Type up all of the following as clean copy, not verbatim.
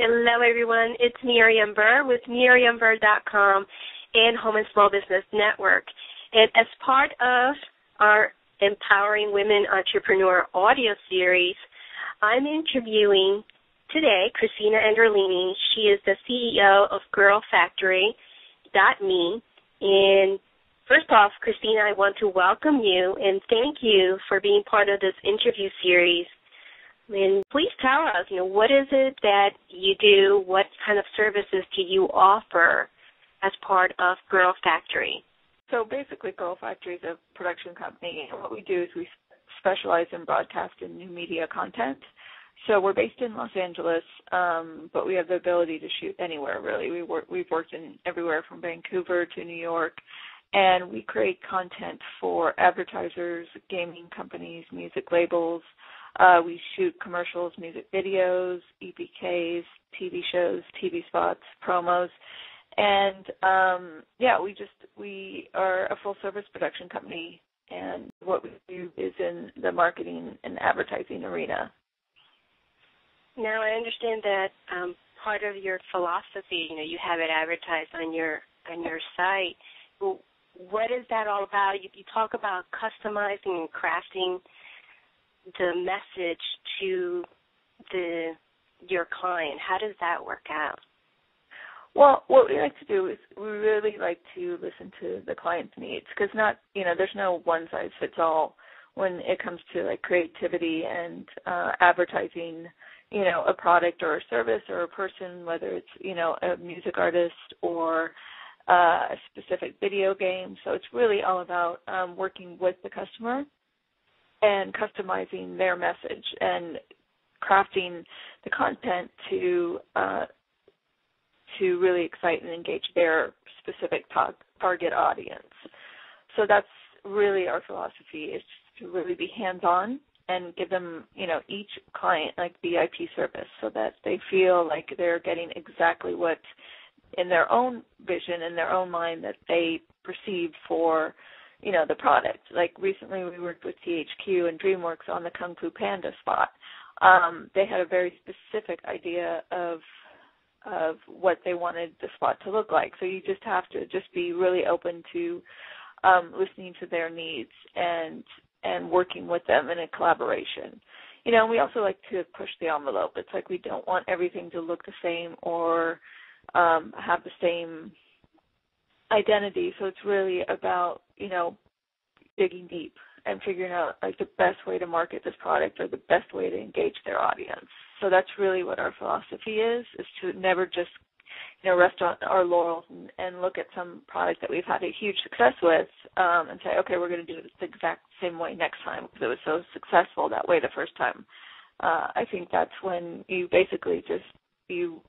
Hello, everyone. It's Miriam Buhr with MiriamBuhr.com and Home and Small Business Network. And as part of our Empowering Women Entrepreneur audio series, I'm interviewing today Christina Androlini. She is the CEO of GirlFactory.me. And first off, Christina, I want to welcome you and thank you for being part of this interview series. And please tell us, what is it that you do? What kind of services do you offer as part of Girl Factory? So basically, Girl Factory is a production company, and what we do is we specialize in broadcast and new media content. So we're based in Los Angeles, but we have the ability to shoot anywhere, really. We've worked in everywhere from Vancouver to New York, and we create content for advertisers, gaming companies, music labels. We shoot commercials, music videos, EPKs, TV shows, TV spots, promos, and we are a full-service production company, and what we do is in the marketing and advertising arena. Now, I understand that part of your philosophy, you have it advertised on your site. Well, what is that all about? You talk about customizing and crafting the message to your client. How does that work out? Well, what we like to do is we really like to listen to the client's needs, because there's no one size fits all when it comes to like creativity and advertising, a product or a service or a person, whether it's, a music artist or a specific video game. So it's really all about working with the customer and customizing their message and crafting the content to really excite and engage their specific target audience. So that's really our philosophy, is to really be hands-on and give them, each client like VIP service, so that they feel like they're getting exactly what in their own vision, in their own mind, that they perceive for the product. Like recently we worked with THQ and DreamWorks on the Kung Fu Panda spot. They had a very specific idea of what they wanted the spot to look like. So you just have to just be really open to listening to their needs and working with them in a collaboration. We also like to push the envelope. It's like we don't want everything to look the same or have the same identity. So it's really about, digging deep and figuring out like the best way to market this product or the best way to engage their audience. So that's really what our philosophy is to never just, rest on our laurels and look at some product that we've had a huge success with and say, okay, we're going to do it the exact same way next time because it was so successful that way the first time. I think that's when you basically just, you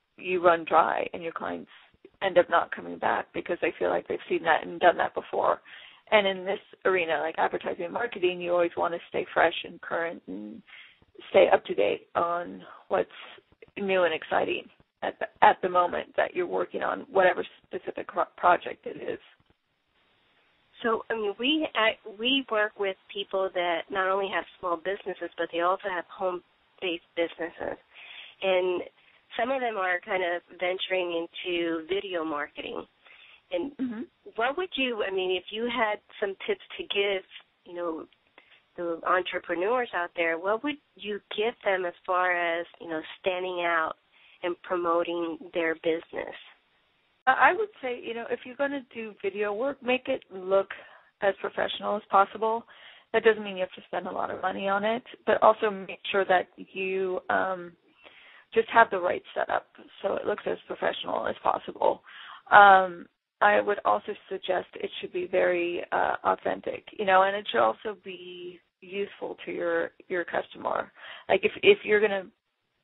run dry and your clients end up not coming back because they feel like they've seen that and done that before. And in this arena, like advertising and marketing, you always want to stay fresh and current and stay up to date on what's new and exciting at the moment that you're working on, whatever specific project it is. So, we work with people that not only have small businesses, but they also have home-based businesses. And some of them are kind of venturing into video marketing. And what would you, if you had some tips to give, the entrepreneurs out there, what would you give them as far as, standing out and promoting their business? I would say, if you're going to do video work, make it look as professional as possible. That doesn't mean you have to spend a lot of money on it, but also make sure that you just have the right setup so it looks as professional as possible. I would also suggest it should be very authentic, and it should also be useful to your customer. Like if you're going to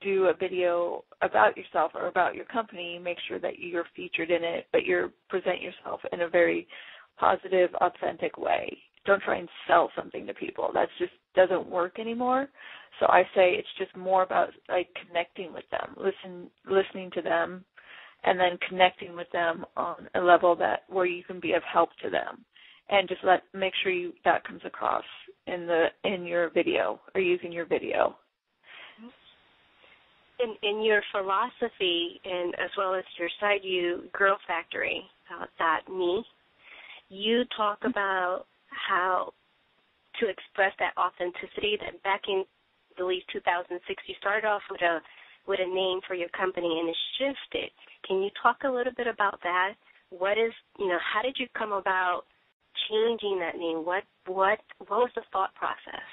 do a video about yourself or about your company, make sure that you're featured in it, but you present yourself in a very positive, authentic way. Don't try and sell something to people. That just doesn't work anymore. So I say it's just more about like connecting with them, listening to them, and then connecting with them on a level where you can be of help to them, and just make sure that comes across in your video or using your video. in your philosophy and as well as your site, Girl Factory .me, you talk about how to express that authenticity. That back in, I believe, 2006, you started off with a name for your company and it shifted. Can you talk a little bit about that? What is, how did you come about changing that name? What was the thought process?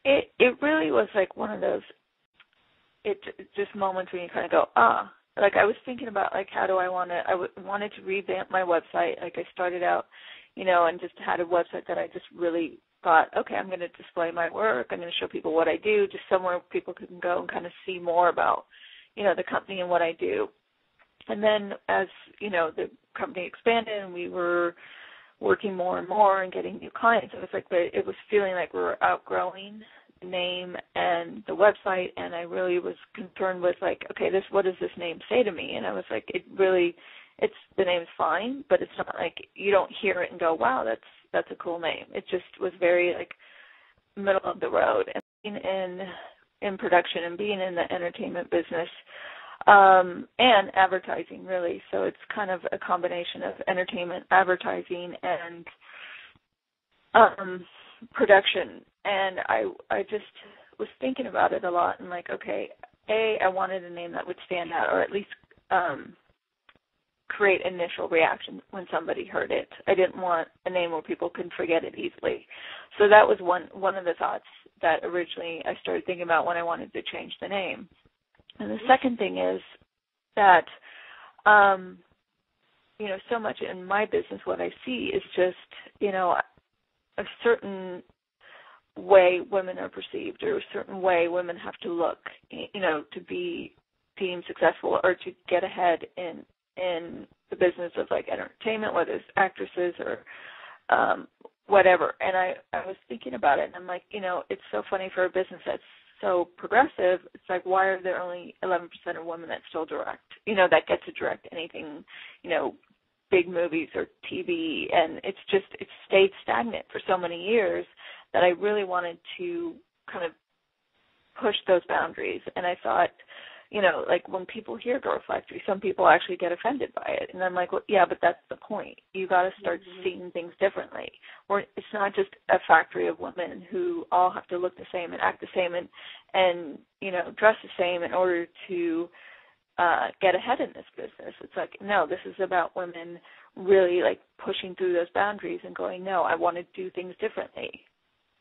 It really was like one of those just moments when you kind of go, like I was thinking about like how do I wanted to revamp my website. Like I started out, and just had a website that I just really thought, okay, I'm going to display my work. I'm going to show people what I do, just somewhere people can go and kind of see more about, the company and what I do. And then as, the company expanded and we were working more and more and getting new clients, it was feeling like we were outgrowing the name and the website, and I really was concerned with like, okay, what does this name say to me? And I was like, the name's fine, but it's not like you don't hear it and go, wow, that's a cool name. It just was very like middle of the road. And being in production and being in the entertainment business, and advertising, really. So it's kind of a combination of entertainment, advertising, and production. And I just was thinking about it a lot and like, okay, I wanted a name that would stand out or at least create initial reaction when somebody heard it. I didn't want a name where people can forget it easily. So that was one of the thoughts that originally I started thinking about when I wanted to change the name. And the second thing is that, so much in my business, what I see is just, a certain way women are perceived or a certain way women have to look, to be deemed successful or to get ahead in the business of like entertainment, whether it's actresses or whatever. And I was thinking about it and I'm like, it's so funny for a business that's so progressive. It's like, why are there only 11% of women that still direct, that get to direct anything, big movies or TV, and it's stayed stagnant for so many years that I really wanted to kind of push those boundaries. And I thought, like when people hear Girl Factory, some people actually get offended by it. And I'm like, well, yeah, but that's the point. You got to start seeing things differently. It's not just a factory of women who all have to look the same and act the same and dress the same in order to get ahead in this business. It's like, no, this is about women really like pushing through those boundaries and going, no, I want to do things differently.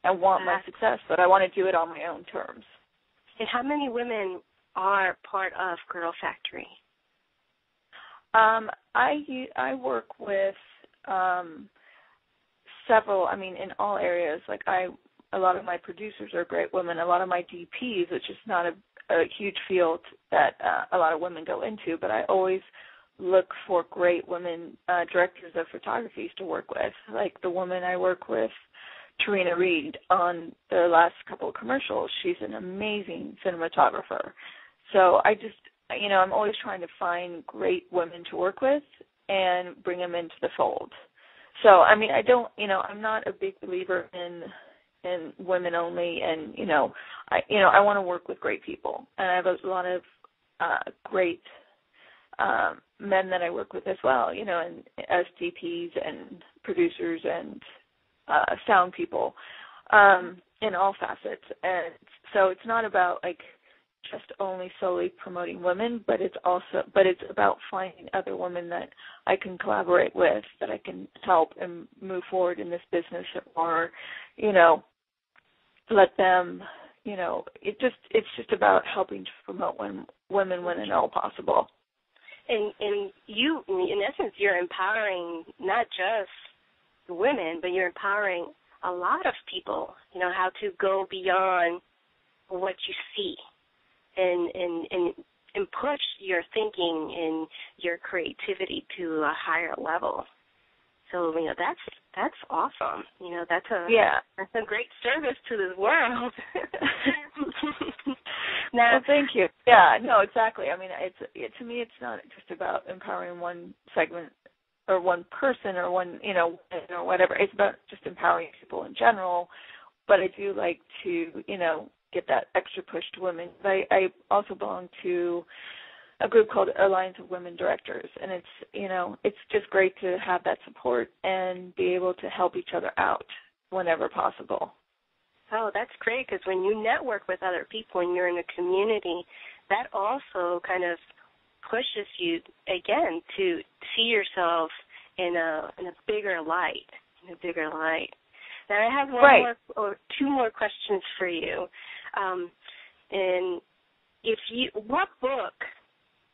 I want my success, but I want to do it on my own terms. And how many women are part of Girl Factory? I work with several, in all areas. Like a lot of my producers are great women. A lot of my DPs, which is not a huge field that a lot of women go into, but I always look for great women directors of photography to work with. Like the woman I work with, Tarina Reed, on the last couple of commercials, she's an amazing cinematographer. So I just, I'm always trying to find great women to work with and bring them into the fold. So, I don't, I'm not a big believer in women only, and, I want to work with great people. And I have a lot of great men that I work with as well, and as DPs and producers and sound people in all facets. And so it's not about, like, just only solely promoting women, but it's about finding other women that I can collaborate with, that I can help and move forward in this business, or, let them, it's just about helping to promote women when and all possible. And you, in essence, you're empowering not just women, but you're empowering a lot of people, how to go beyond what you see. And push your thinking and your creativity to a higher level. So that's awesome. That's a great service to this world. Now, well, thank you. Yeah, no, exactly. To me, it's not just about empowering one segment or one person or one, or whatever. It's about just empowering people in general. But I do like to, give that extra push to women. I also belong to a group called Alliance of Women Directors, and it's just great to have that support and be able to help each other out whenever possible. Oh, that's great, because when you network with other people and you're in a community, that also kind of pushes you, again, to see yourself in a bigger light, Now, I have two more questions for you. And what book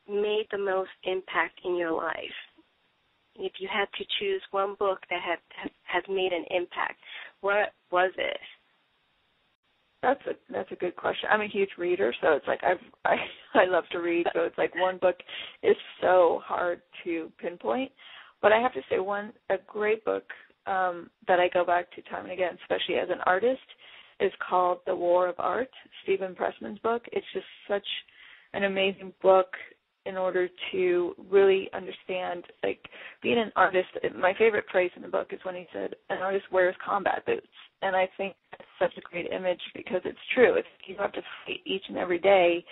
made the most impact in your life? If you had to choose one book that has made an impact, what was it? That's a good question. I'm a huge reader, so it's like I love to read. So it's like one book is so hard to pinpoint. But I have to say a great book that I go back to time and again, especially as an artist, is called The War of Art, Stephen Pressman's book. It's just such an amazing book in order to really understand, like, being an artist. My favorite phrase in the book is when he said, an artist wears combat boots. And I think that's such a great image because it's true. You have to fight each and every day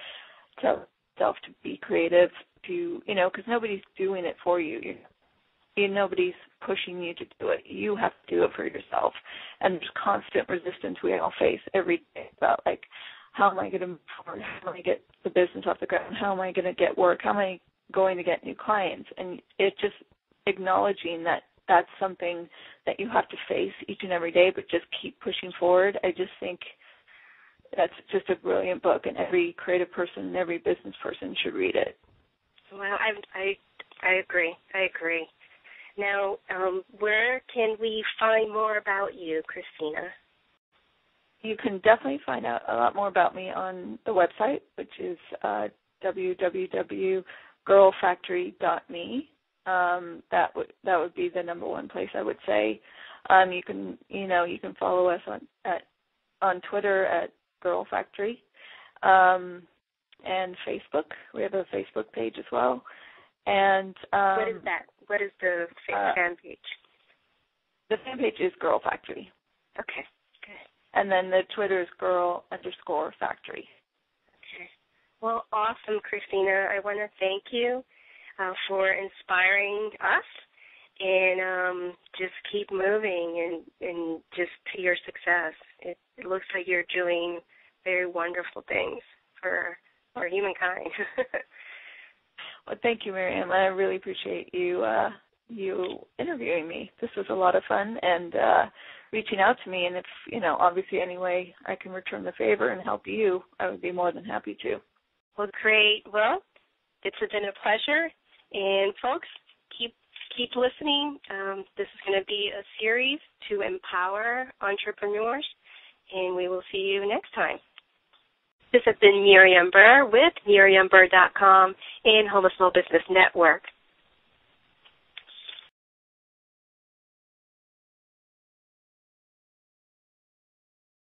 to yourself to be creative, because nobody's doing it for you. Nobody's pushing you to do it. You have to do it for yourself. And there's constant resistance we all face every day about, like, how am I going to move forward? How am I going to get the business off the ground? How am I going to get work? How am I going to get new clients? And it's just acknowledging that that's something that you have to face each and every day, but just keep pushing forward. I just think that's just a brilliant book, and every creative person and every business person should read it. Well, I agree. Now, where can we find more about you, Christina? You can definitely find out a lot more about me on the website, which is www.girlfactory.me. That would be the number one place I would say. You can follow us on Twitter at Girl Factory, and Facebook. We have a Facebook page as well. And what is that? What is the fan page? The fan page is Girl Factory. Okay, good. And then the Twitter is girl_factory. Okay. Well, awesome, Christina. I want to thank you for inspiring us, and just keep moving and just to your success. It looks like you're doing very wonderful things for humankind. Well, thank you, Miriam. I really appreciate you interviewing me. This was a lot of fun, and reaching out to me. And if, obviously any way I can return the favor and help you, I would be more than happy to. Well, great. Well, it's been a pleasure. And, folks, keep listening. This is going to be a series to empower entrepreneurs, and we will see you next time. This has been Miriam Buhr with MiriamBuhr.com and Home of Small Business Network.